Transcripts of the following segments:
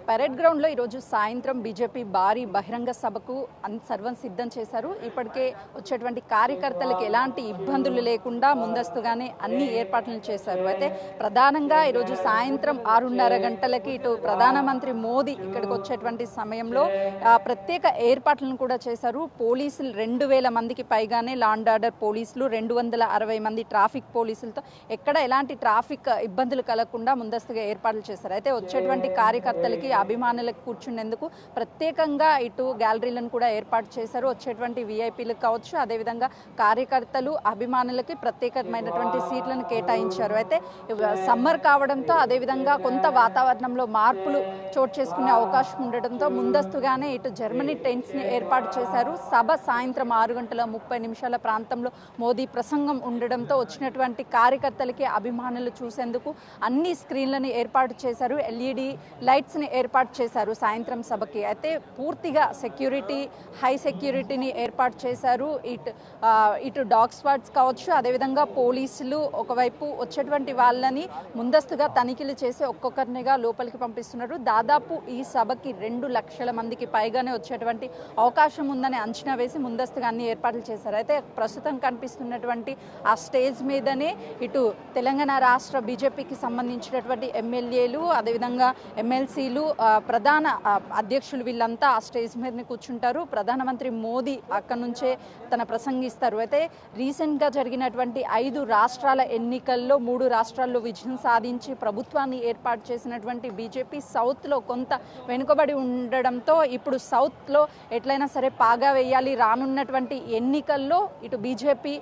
Parade గ్రౌండ్లో ఈరోజు సాయంత్రం బీజేపీ భారీ బహిరంగ సభకు సర్వం సిద్ధం చేశారు. ఇప్పటికే వచ్చేటువంటి కార్యకర్తలకు ఎలాంటి ఇబ్బందులు లేకుండా ముందస్తుగానే అన్ని ఏర్పాట్లు చేశారు. అయితే ప్రధానంగా ఈరోజు సాయంత్రం 6:30 గంటలకి ఇటు ప్రధానమంత్రి మోదీ ఇక్కడికి వచ్చేటువంటి సమయంలో ప్రత్యేక ఏర్పాట్లను కూడా చేశారు. పోలీసులు 2000 మందికి పైగానే లా అండ్ ఆర్డర్ పోలీసులు, 260 మంది ట్రాఫిక్ పోలీసులతో ఎక్కడ ఎలాంటి ట్రాఫిక్ ఇబ్బందులు కలగకుండా ముందస్తుగా ఏర్పాట్లు చేశారు. అయితే వచ్చేటువంటి కార్యకర్తలకి అభిమానులకు కూర్చునేందుకు ప్రత్యేకంగా ఇటు గ్యాలరీలను కూడా ఏర్పాటు చేశారు. వచ్చేటువంటి విఐపీలకు కావచ్చు, అదేవిధంగా కార్యకర్తలు అభిమానులకి ప్రత్యేకమైనటువంటి సీట్లను కేటాయించారు. అయితే సమ్మర్ కావడంతో అదేవిధంగా కొంత వాతావరణంలో మార్పులు చోటు చేసుకునే అవకాశం ఉండడంతో ముందస్తుగానే ఇటు జర్మనీ టెంట్స్ని ఏర్పాటు చేశారు. సభ సాయంత్రం 6:30 ప్రాంతంలో మోదీ ప్రసంగం ఉండడంతో వచ్చినటువంటి కార్యకర్తలకి అభిమానులు చూసేందుకు అన్ని స్క్రీన్లను ఏర్పాటు చేశారు. ఎల్ఈడి లైట్స్ని ఏర్పాటు చేశారు సాయంత్రం సభకి. అయితే పూర్తిగా సెక్యూరిటీ, హై సెక్యూరిటీని ఏర్పాటు చేశారు. ఇటు డాగ్ స్క్వాడ్స్ కావచ్చు, అదేవిధంగా పోలీసులు ఒకవైపు వచ్చేటువంటి వాళ్ళని ముందస్తుగా తనిఖీలు చేసి ఒక్కొక్కరినిగా లోపలికి పంపిస్తున్నారు. దాదాపు ఈ సభకి 2 లక్షల మందికి పైగానే వచ్చేటువంటి అవకాశం ఉందని అంచనా వేసి ముందస్తుగా అన్ని ఏర్పాట్లు చేశారు. అయితే ప్రస్తుతం కనిపిస్తున్నటువంటి ఆ స్టేజ్ మీదనే ఇటు తెలంగాణ రాష్ట్ర బీజేపీకి సంబంధించినటువంటి ఎమ్మెల్యేలు, అదేవిధంగా ఎమ్మెల్సీలు, ప్రధాన అధ్యక్షులు వీళ్ళంతా ఆ స్టేజ్ మీద కూర్చుంటారు. ప్రధానమంత్రి మోదీ అక్కడి నుంచే తన ప్రసంగిస్తారు. అయితే రీసెంట్గా జరిగినటువంటి 5 రాష్ట్రాల ఎన్నికల్లో 3 రాష్ట్రాల్లో విజయం సాధించి ప్రభుత్వాన్ని ఏర్పాటు చేసినటువంటి బీజేపీ సౌత్లో కొంత వెనుకబడి ఉండడంతో ఇప్పుడు సౌత్లో ఎట్లయినా సరే పాగా వేయాలి. రానున్నటువంటి ఎన్నికల్లో ఇటు బీజేపీ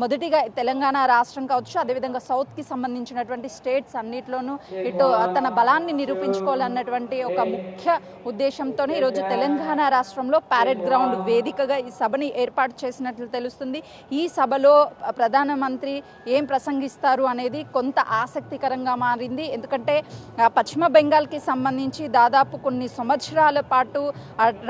మొదటిగా తెలంగాణ రాష్ట్రం కావచ్చు, అదేవిధంగా సౌత్కి సంబంధించినటువంటి స్టేట్స్ అన్నిట్లోనూ ఇటు తన బలాన్ని నిరూపించుకోవాలన్నటువంటి ఒక ముఖ్య ఉద్దేశంతోనే ఈరోజు తెలంగాణ రాష్ట్రంలో పరేడ్ గ్రౌండ్ వేదికగా ఈ సభని ఏర్పాటు చేసినట్లు తెలుస్తుంది. ఈ సభలో ప్రధానమంత్రి ఏం ప్రసంగిస్తారు అనేది కొంత ఆసక్తికరంగా మారింది. ఎందుకంటే పశ్చిమ బెంగాల్కి సంబంధించి దాదాపు కొన్ని సంవత్సరాల పాటు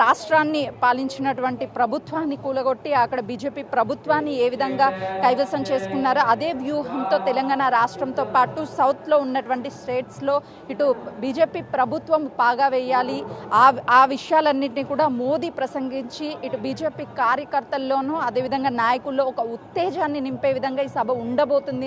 రాష్ట్రాన్ని పాలించినటువంటి ప్రభుత్వాన్ని కూలగొట్టి అక్కడ బీజేపీ ప్రభుత్వాన్ని ఏ విధంగా కైవసం చేసుకున్నారో అదే వ్యూహంతో తెలంగాణ రాష్ట్రంతో పాటు సౌత్లో ఉన్నటువంటి స్టేట్స్లో ఇటు బీజేపీ ప్రభుత్వం పాగా వేయాలి. ఆ విషయాలన్నింటినీ కూడా మోదీ ప్రసంగించి ఇటు బీజేపీ కార్యకర్తల్లోనూ అదేవిధంగా నాయకుల్లో ఒక ఉత్తేజాన్ని నింపే విధంగా ఈ సభ ఉండబోతుంది